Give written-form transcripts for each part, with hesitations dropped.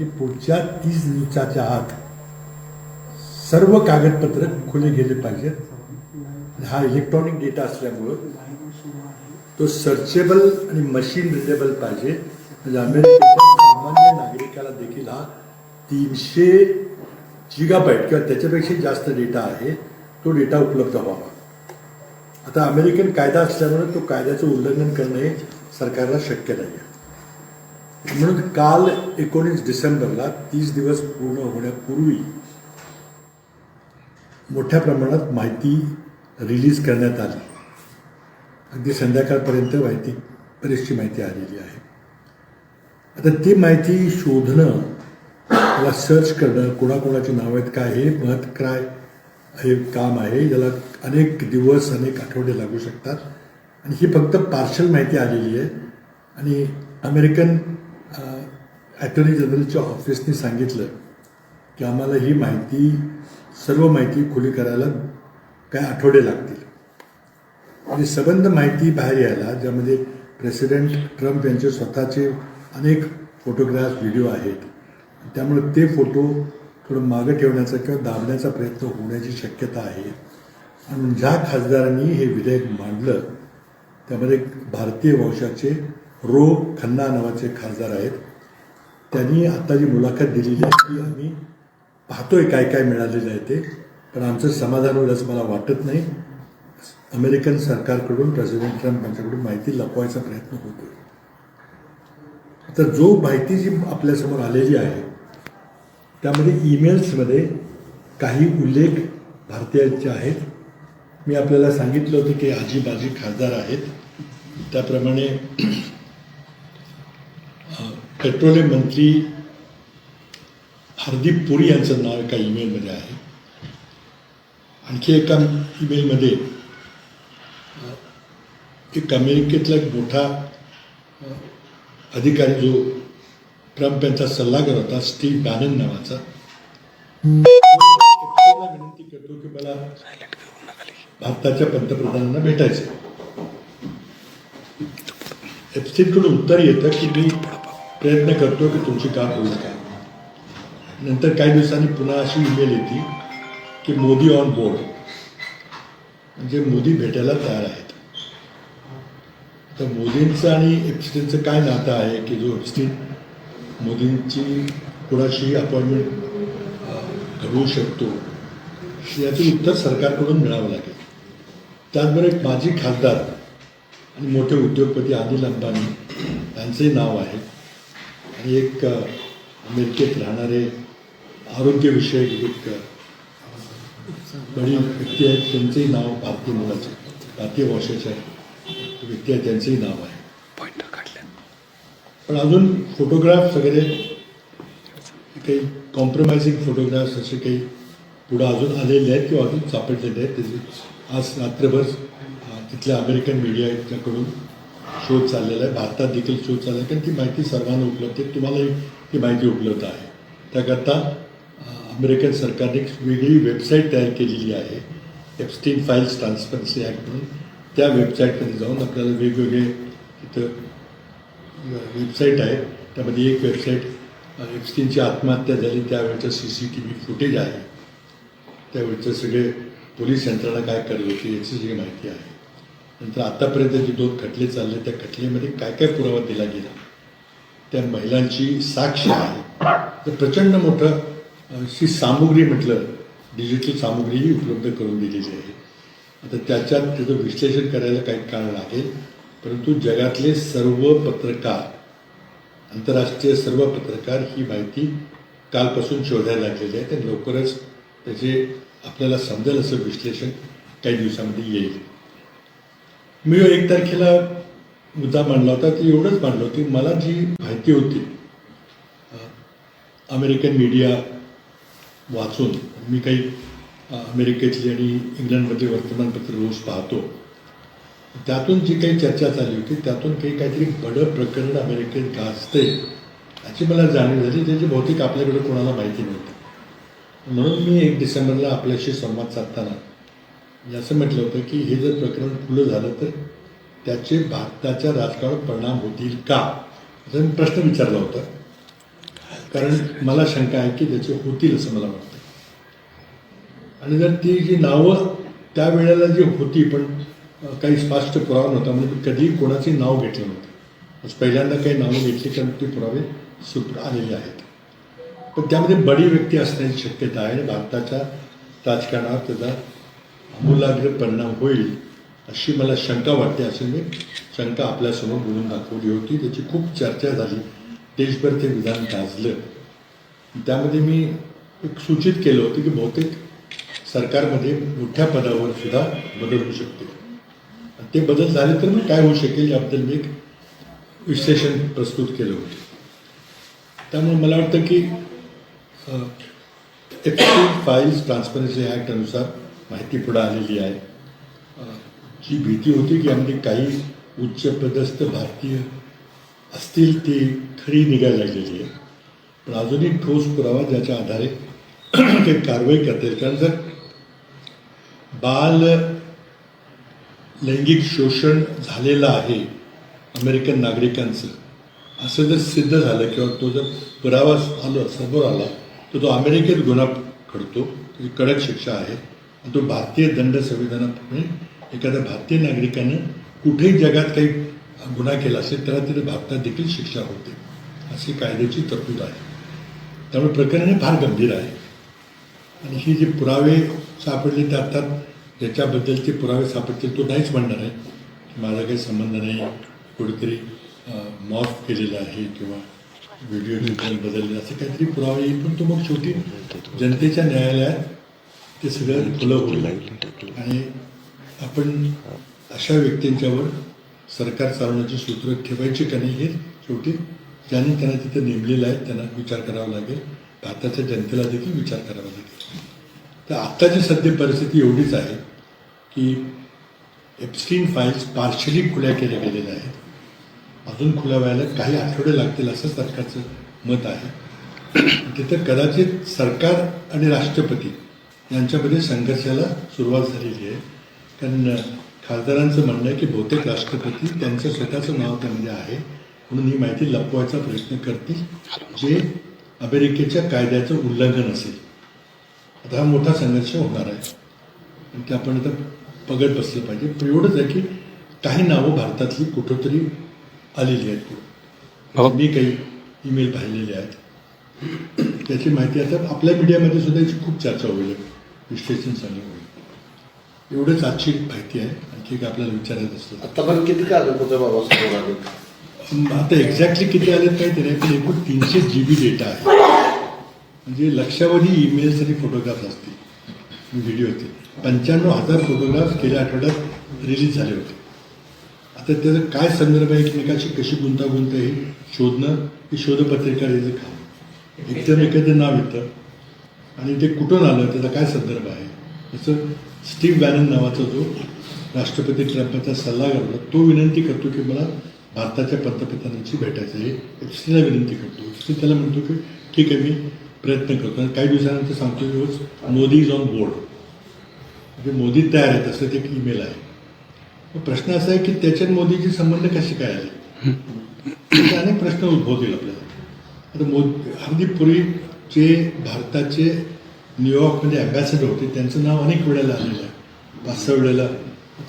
की पुढच्या 30 दिवसाच्या आत सर्व कागदपत्र खुले गेले पाहिजेत. हा इलेक्ट्रॉनिक डेटा असल्यामुळं तो सर्चेबल आणि मशीन रिडेबल पाहिजे. म्हणजे अमेरिकेच्या सामान्य नागरिकाला देखील हा 300 GB किंवा त्याच्यापेक्षा जास्त डेटा आहे तो डेटा उपलब्ध व्हावा. आता अमेरिकन कायदा असल्यामुळे तो कायद्याचं उल्लंघन करणे सरकारला शक्य नाही आहे. म्हणून काल 19 डिसेंबरला 30 दिवस पूर्ण होण्यापूर्वी मोठ्या प्रमाणात माहिती रिलीज करण्यात आली. अगदी संध्याकाळपर्यंत बरीचशी माहिती आलेली आहे. आता ती माहिती शोधणं, त्याला सर्च करणं, कोणाकोणाची नावं आहेत, काय हे काय हे काम आहे, याला अनेक दिवस अनेक आठवडे लागू शकतात. आणि ही फक्त पार्शल माहिती आलेली आहे. आणि अमेरिकन ॲटर्नी जनरलच्या ऑफिसने सांगितलं की आम्हाला ही माहिती, सर्व माहिती खुली करायला काय आठवडे लागतील. आणि संबंध माहिती बाहेर यायला, ज्यामध्ये प्रेसिडेंट ट्रम्प यांचे स्वतःचे अनेक फोटोग्राफ्स, व्हिडिओ आहेत, त्यामुळे ते फोटो थोडं मागं ठेवण्याचा किंवा दाबण्याचा प्रयत्न होण्याची शक्यता आहे. आणि ज्या खासदारांनी हे विधेयक मांडलं त्यामध्ये भारतीय वंशाचे रो खन्ना नावाचे खासदार आहेत. त्यांनी आता जी मुलाखत दिलेली आहे की आम्ही पाहतोय काय काय मिळालेलं आहे ते, पण आमचं समाधान होईल असं मला वाटत नाही. अमेरिकन सरकारकडून, प्रेसिडेंट ट्रम्प यांच्याकडून माहिती लपवायचा प्रयत्न होतोय. आता जो माहिती जी आपल्यासमोर आलेली आहे त्यामध्ये ईमेल्समध्ये काही उल्लेख भारतीयांचे आहेत. मी आपल्याला सांगितलं होतं की आजीबाजी खासदार आहेत. त्याप्रमाणे पेट्रोलियम मंत्री हरदीप पुरी यांचं नाव एका ईमेलमध्ये आहे. आणखी एका ईमेलमध्ये एक अमेरिकेतला एक मोठा अधिकारी जो ट्रम्प यांचा सल्लागार होता, स्टीव्ह बॅनन नावाचा, विनंती करतो की मला भारताच्या पंतप्रधानांना भेटायचं. एप्स्टीनकडून उत्तर येतं की मी प्रयत्न करतो की तुमची काम होईल काय. नंतर काही दिवसांनी पुन्हा अशी ईमेल येते की मोदी ऑन बोर्ड, म्हणजे मोदी भेटायला तयार आहेत. तर मोदींचं आणि एप्स्टीनचं काय नातं आहे की जो एप्स्टीन मोदींची कोणाशी अपॉइंटमेंट घडवू शकतो, याचं उत्तर सरकारकडून मिळावं लागेल. त्याचबरोबर एक माजी खासदार आणि मोठे उद्योगपती अनिल अंबानी यांचंही नाव आहे. आणि एक अमेरिकेत राहणारे आरोग्यविषयक एक बडी व्यक्ती आहेत, त्यांचंही नाव भारतीय मुलाचे, भारतीय वंशाचे व्यक्ती आहेत, त्यांचंही नाव आहे. पण अजून फोटोग्राफ्स वगैरे काही कॉम्प्रोमाइजिंग फोटोग्राफ्स असे काही पुढं अजून आलेले आहेत किंवा अजून सापडलेले आहेत. त्याचे आज रात्रभर तिथल्या अमेरिकन मीडियाकडून शोध चाललेला आहे. भारतात देखील शोध चालला आहे, कारण ती माहिती सर्वांना उपलब्ध आहे. तुम्हालाही ती माहिती उपलब्ध आहे. त्याकरता अमेरिकन सरकारने एक वेगळी वेबसाईट तयार केलेली आहे, एप्स्टीन फाईल्स ट्रान्सपरन्सी ॲक्ट म्हणून. त्या वेबसाईटमध्ये जाऊन आपल्याला वेगवेगळे तिथं वेबसाईट आहे. त्यामध्ये एक वेबसाईट एप्स्टीनची आत्महत्या झाली त्यावेळेचं CCTV फुटेज आहे. त्यावेळेचं सगळे पोलीस यंत्रणा काय करत होती याची सगळी माहिती आहे. नंतर आतापर्यंत जे 2 खटले चालले त्या खटलेमध्ये काय काय पुरावा दिला गेला, त्या महिलांची साक्ष आहे. तर प्रचंड मोठं अशी सामुग्री, म्हटलं डिजिटल सामुग्रीही उपलब्ध करून दिलेली आहे. आता त्याचं विश्लेषण करायला काही काळ लागेल, परंतु जगातले सर्व पत्रकार, आंतरराष्ट्रीय सर्व पत्रकार ही माहिती कालपासून शोधायला लागलेली आहे. तर लवकरच त्याचे आपल्याला समजेल असं विश्लेषण काही दिवसामध्ये येईल. मी 1 तारखेला मुद्दा मांडला होता, ती एवढंच मांडलं होती, मला जी माहिती होती अमेरिकन मीडिया वाचून, मी काही अमेरिकेतली आणि इंग्लंडमधली वर्तमानपत्र रोज पाहतो, त्यातून जी काही चर्चा चालली होती त्यातून काहीतरी बडं प्रकरण अमेरिकेत गाजते याची मला जाणीव झाली, ज्याची बहुतेक आपल्याकडे कोणाला माहिती नव्हती. म्हणून मी 1 डिसेंबरला आपल्याशी संवाद साधताना असं म्हटलं होतं की हे जर प्रकरण खुलं झालं तर त्याचे भारताच्या राजकारणावर परिणाम होतील का, असा मी प्रश्न विचारला होता. कारण मला शंका आहे की त्याचे होतील असं मला वाटतं. आणि जर ती जी नावं त्यावेळेला जी होती पण काही स्पष्ट पुरावा नव्हता म्हणजे कधी कोणाचे नाव घेतलं नव्हतं. आज पहिल्यांदा काही नावं घेतली कारण ते पुरावे आलेले आहेत. पण त्यामध्ये बडी व्यक्ती असण्याची शक्यता आहे आणि भारताच्या राजकारणावर त्याचा आमूलाग्र परिणाम होईल अशी मला शंका वाटते. अशी मी शंका आपल्यासमोर बोलून दाखवली होती. त्याची खूप चर्चा झाली, देशभर ते विधान गाजलं. त्यामध्ये मी एक सूचित केलं होतं की बहुतेक सरकारमध्ये मोठ्या पदावर सुद्धा बदल होऊ शकते. ते बदल झाले तर मग काय होऊ शकेल याबद्दल मी एक विश्लेषण प्रस्तुत केलं होतं. त्यामुळे मला वाटतं की एप्स्टीन फाईल्स ट्रान्सपरन्सी ॲक्ट अनुसार माहिती पुढे आलेली आहे. जी भीती होती की यामध्ये काही उच्चपदस्थ भारतीय असतील ती खरी निघायला लागलेली आहे. पण अजूनही ठोस पुरावा ज्याच्या आधारे काही कारवाई करता येईल. कारण जर बाल लैंगिक शोषण झालेलं आहे अमेरिकन नागरिकांचं असं जर सिद्ध झालं किंवा तो जर पुरावा आला समोर आला तर तो अमेरिकेत गुन्हा घडतो, त्याची कडक शिक्षा आहे. आणि तो भारतीय दंड संविधानाप्रमाणे एखाद्या भारतीय नागरिकानं कुठेही जगात काही गुन्हा केला असेल त्याला तिथे भारतात देखील शिक्षा होते अशी कायद्याची तरतूद आहे. त्यामुळे प्रकरण हे फार गंभीर आहे. आणि ही जे पुरावे सापडले ते अर्थात ज्याच्याबद्दलचे पुरावे सापडतील तो नाहीच म्हणणार आहे माझा काही संबंध नाही, कुठेतरी मॉफ केलेलं आहे किंवा व्हिडिओ बदलले असे काहीतरी पुरावे येईल. पण तो मग शेवटी जनतेच्या न्यायालयात ते सगळं खुलं होईल. आणि आपण अशा व्यक्तींच्यावर सरकार चालवण्याची सूत्र ठेवायची का नाही हे शेवटी ज्यांनी त्यांना तिथं नेमलेलं आहे त्यांना विचार करावा लागेल. भारताच्या जनतेला देखील विचार करावा लागेल. तर आत्ताची सध्या परिस्थिती एवढीच आहे की एप्स्टीन फाईल्स पार्शली खुल्या केल्या गेलेल्या आहेत. अजून खुल्या व्हायला काही आठवडे लागतील असं सरकारचं मत आहे. तिथं कदाचित सरकार आणि राष्ट्रपती यांच्यामध्ये संघर्षाला सुरुवात झालेली आहे. कारण खासदारांचं म्हणणं आहे की बहुतेक राष्ट्रपती त्यांचं स्वतःचं नाव त्यामध्ये आहे म्हणून ही माहिती लपवायचा प्रयत्न करतील जे अमेरिकेच्या कायद्याचं उल्लंघन असेल. आता हा मोठा संघर्ष होणार आहे आणि ते आपण आता बघत बसलं पाहिजे. पण एवढंच आहे की काही नावं भारतातली कुठंतरी आलेली आहेत. मी काही ईमेल पाहिलेले आहेत त्याची माहिती आता आपल्या मीडियामध्ये सुद्धा याची खूप चर्चा होईल, विश्लेषण चांगलं होईल. एवढंच आजची माहिती आहे. आणखी काय आपल्याला विचारायचं असतं आता पण किती कागदपत्र बाबा आता एक्झॅक्टली किती आलेत माहिती नाही पण एकूण 300 GB डेटा आहे. म्हणजे लक्षावधी ईमेल्स आणि फोटोग्राफ्स असतील, व्हिडिओ होते. 95,000 फोटोग्राफ्स गेल्या आठवड्यात रिलीज झाले होते. आता त्याचं काय संदर्भ आहे एकमेकाशी कशी गुंतागुंत हे शोधणं ही शोधपत्रिकाचं काम. एकदम एखादं नाव येतं आणि ते कुठून आलं त्याचा काय संदर्भ आहे. जसं स्टीव्ह बॅनन नावाचा जो राष्ट्रपती ट्रम्पचा सल्लागार होता तो विनंती करतो की मला भारताच्या पंतप्रधानांशी भेटायचं आहे. एप्स्टीनला विनंती करतो. एप्स्टीन त्याला म्हणतो की ठीक आहे मी प्रयत्न करतो. आणि काही दिवसानंतर सांगतो की मोदी इज ऑन बोर्ड, म्हणजे मोदी तयार आहेत असं ते एक ईमेल आहे. प्रश्न असा आहे की त्याच्यात मोदीचे संबंध कसे काय आले असे अनेक प्रश्न उद्भवतील आपल्याला. आता अगदी पूर्वी जे भारताचे न्यूयॉर्कमध्ये ॲम्बॅसेडर होते त्यांचं नाव अनेक वेळेला आलेलं आहे. 5-6 वेळेला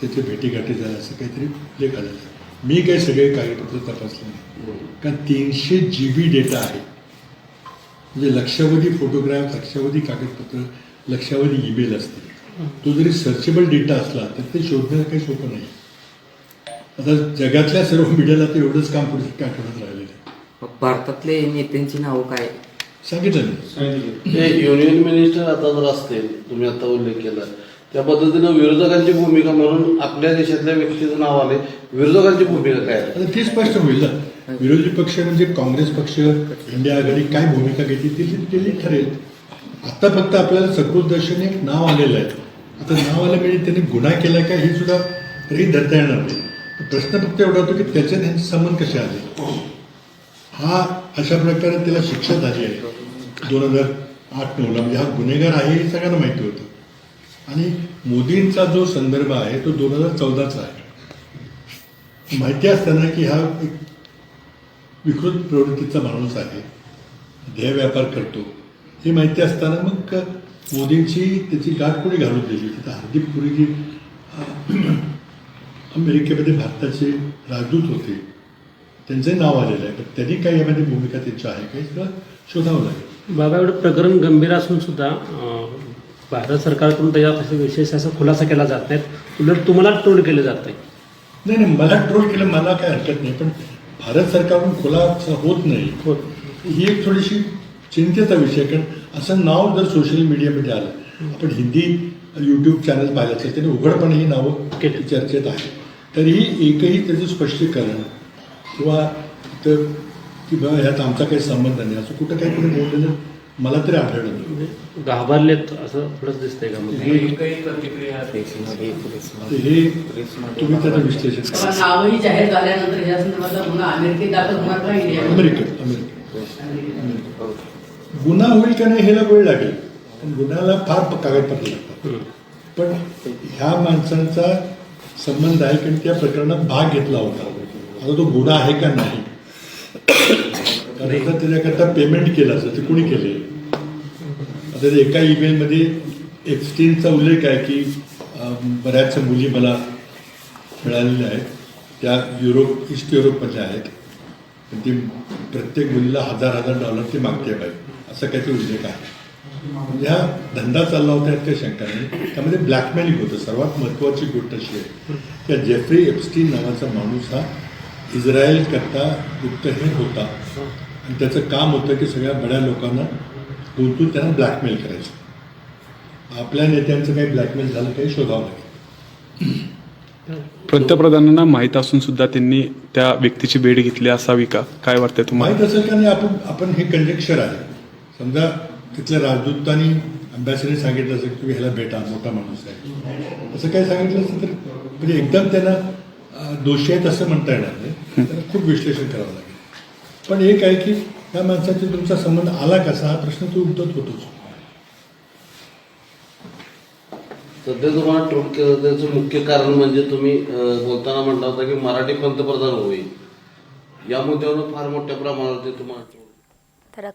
त्याचे भेटीगाठी झाल्या असं काहीतरी लेख आलेला आहे. मी काही सगळे कागदपत्र तपासले नाही कारण 300 GB डेटा आहे. म्हणजे लक्षावधी फोटोग्राफ, लक्षावधी कागदपत्र, लक्षावधी ईमेल असते. तो जरी सर्चेबल डेटा असला तर ते शोधणं काही सोपं नाही. आता जगातल्या सर्व मीडियाला ते एवढंच काम पुढे आठवड्यात राहिलेलं आहे. भारतातले नेत्यांची नावं काय सांगितलं ते युनियन मिनिस्टर आता जर असतील, तुम्ही आता उल्लेख केला त्या पद्धतीनं विरोधकांची भूमिका म्हणून आपल्या देशातल्या व्यक्तीचं नाव आले, विरोधकांची भूमिका काय आहे आता ती स्पष्ट होईल ना. विरोधी पक्ष म्हणजे काँग्रेस पक्ष, इंडिया आघाडी काय भूमिका घेतली ती ठरेल. आता फक्त आपल्याला सकृतदर्शनी एक नाव आलेलं आहे. आता नाव आलं म्हणजे त्यांनी गुन्हा केला का हे सुद्धा तरी धरता येणार नाही. प्रश्न फक्त एवढा होतो की त्याच्यात त्यांचे संबंध कसे आले. हा अशा प्रकारे त्याला शिक्षा झाली आहे 2008-9ला. म्हणजे हा गुन्हेगार आहे हे सगळ्यांना माहिती होतं. आणि मोदींचा जो संदर्भ आहे तो 2014चा आहे. माहिती असताना की हा एक विकृत प्रवृत्तीचा माणूस आहे ध्येय व्यापार करतो ही माहिती असताना मग मोदींची त्याची गाठ कोणी घालून दिली. तिथं हार्दिक पुरी जी अमेरिकेमध्ये भारताचे राजदूत होते त्यांचंही नाव आलेलं आहे, पण त्यांनी काही यामध्ये भूमिका त्यांची आहे काही सगळं शोधावं लागेल. बाबा, एवढं प्रकरण गंभीर असून सुद्धा भारत सरकारकडून त्याच्या विशेष असा खुलासा केला जात नाही, उलट तुम्हाला ट्रोल केलं जात आहे. नाही, मला ट्रोल केलं मला काय हरकत नाही, पण भारत सरकारकडून खुलासा होत नाही ही एक थोडीशी चिंतेचा विषय. कारण असं नाव जर सोशल मीडियामध्ये आलं, आपण हिंदी यूट्यूब चॅनल पाहिलं असेल त्याने उघडपणे ही नावं चर्चेत आहे, तरीही एकही त्याचं स्पष्टीकरण किंवा तर की बाबा ह्यात आमचा काही संबंध नाही असं कुठं काही कोणी बोललेलं मला तरी आढळलं नाही. घाबरलेत असं थोडंच दिसतंय का? मग हे तुम्ही त्याचं विश्लेषण करा. नावही जाहीर झाल्यानंतर या संदर्भातला गुन्हा अमेरिकेत दाखल होणार का इंडिया? अमेरिकेत गुन्हा होईल का नाही ह्याला वेळ लागेल, पण गुन्ह्याला फार कागदपत्र लागतात. पण ह्या माणसांचा संबंध आहे कारण त्या प्रकरणात भाग घेतला होता. आता तो गुन्हा आहे का नाही, कारण त्याच्याकरता पेमेंट केलं असं ते कुणी केले. आता एका ईमेलमध्ये एप्स्टीनचा उल्लेख आहे की बऱ्याचशा मुली मला मिळालेल्या आहेत, त्या ईस्ट युरोपमधल्या आहेत, पण ती प्रत्येक मुलीला $1000 ती मागते पाहिजे असं काहीतरी उल्लेख आहे. म्हणजे हा धंदा चालला होता यात काही शंका नाही. त्यामध्ये ब्लॅकमेलिंग होतं. सर्वात महत्त्वाची गोष्ट अशी आहे की जेफ्री एप्स्टीन नावाचा माणूस हा इस्रायल करता गुप्तहेर होता आणि त्याचं काम होतं की सगळ्या बड्या लोकांना गुंतून त्यांना ब्लॅकमेल करायचं. आपल्या नेत्यांचं काही ब्लॅकमेल झालं काही शोधावं लागेल. पंतप्रधानांना माहीत असून सुद्धा त्यांनी त्या व्यक्तीची भेट घेतली असावी का, काय वाटतंय तुम्हाला? माहीत असेल का नाही आपण हे कंजेक्चर आहे. समजा तिथल्या राजदूतांनी अँबॅसिडरने सांगितलं असेल की तुम्ही ह्याला भेटा, मोठा माणूस आहे असं काही सांगितलं असेल तर म्हणजे एकदम त्यांना दोषी आहेत असं म्हणता येणार नाही. त्यांना खूप विश्लेषण करावं लागेल. पण एक आहे की त्या माणसाचा तुमचा संबंध आला कसा हा प्रश्न तो उद्धत होतोच. सध्या तुम्हाला ट्रोल केलं त्याचं मुख्य कारण म्हणजे तुम्ही बोलताना म्हणला होता की मराठी पंतप्रधान होईल, या मुद्द्यावर फार मोठ्या प्रमाणात तुम्हाला